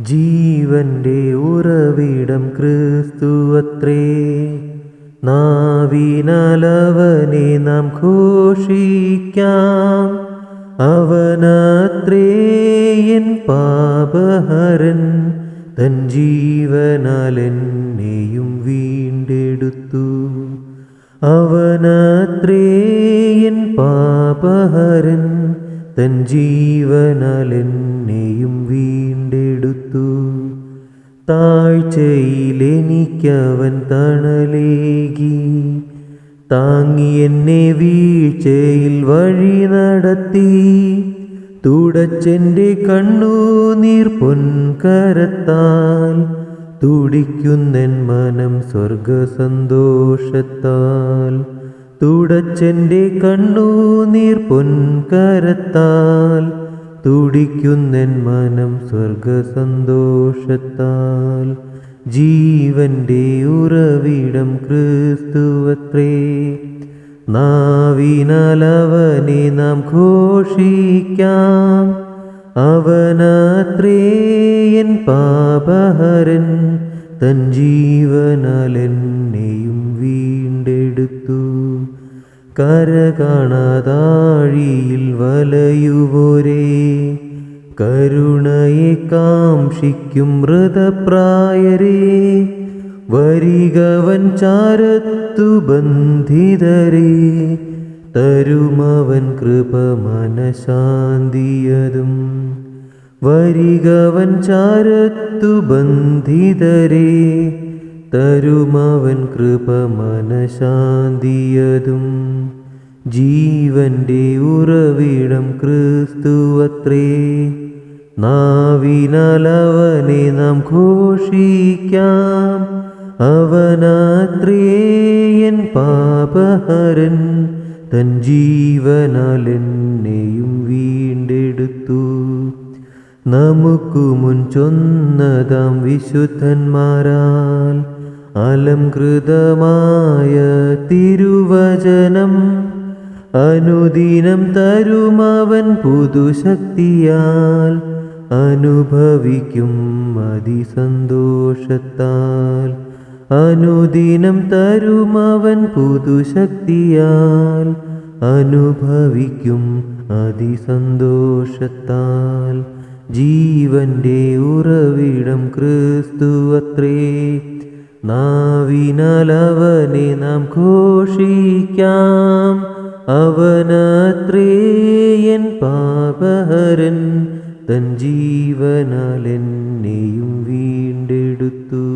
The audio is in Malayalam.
ജീവന്റെ ഉറവിടം ക്രിസ്തുവത്രേ. നാവിനാലവനെ നാം ഘോഷിക്കാം. അവനത്രേ എൻ പാപഹരൻ, തൻ ജീവനാൽ എന്നെയും വീണ്ടെടുത്തു. അവനത്രേ എൻ പാപഹരൻ, തൻ ജീവനാൽ എന്നെയും വീണ്ടെടുത്തു. താഴ്ചയിലെനിക്കവൻ തണലേകി, താങ്ങി എന്നെ വീഴ്ചയിൽ വഴി നടത്തി. തുടച്ചെൻ്റെ കണ്ണുനീർ പൊൻകരത്താൽ, തുടിക്കുന്നൻ മനം സ്വർഗസന്തോഷത്താൽ. തുടച്ചെൻ്റെ കണ്ണുനീർ പൊൻകരത്താൽ, തുടിക്കുന്നൻ മനം സ്വർഗസന്തോഷത്താൽ. ജീവന്റെ ഉറവിടം ക്രിസ്തുവത്രേ. നാവിനാലവനെ നാം ഘോഷിക്കാം. അവനത്രേ എൻ പാപഹരൻ, തൻ ജീവനാൽ എന്നെയും വീണ്ടെടുത്തു. കര കാണാതാഴിയിൽ വലയുവോരേ, കരുണയെ കാംക്ഷിക്കും മൃതപ്രായരേ. വരികവൻ ചാരത്തു ബന്ധിതരേ, തരുമവൻ കൃപ മനഃശാന്തിയതും. വരികവൻ ചാരത്തു ബന്ധിതരേ, തരുമവൻ കൃപ മനഃശാന്തിയതും. ജീവന്റെ ഉറവിടം ക്രിസ്തുവത്രേ. നാവിനാലവനെ നാം ഘോഷിക്കാം. അവനത്രേ എൻ പാപഹരൻ, തൻ ജീവനാൽ എന്നെയും വീണ്ടെടുത്തു. നമുക്കു മുൻ ചൊന്നതാം വിശുദ്ധന്മാരാൽ അലംകൃതമായ തിരുവചനം, അനുദിനം തരുമവൻ പുതുശക്തിയാൽ. അനുഭവിക്കും അതിസന്തോഷത്താൽ, അനുദിനം തരുമവൻ പുതുശക്തിയാൽ. അനുഭവിക്കും അതിസന്തോഷത്താൽ. ജീവന്റെ ഉറവിടം ക്രിസ്തുവത്രേ. നാവിനാലവനെ നാം ഘോഷിക്കാം. അവനത്രേ എൻ പാപഹരൻ, തൻ ജീവനാൽ എന്നെയും വീണ്ടെടുത്തു.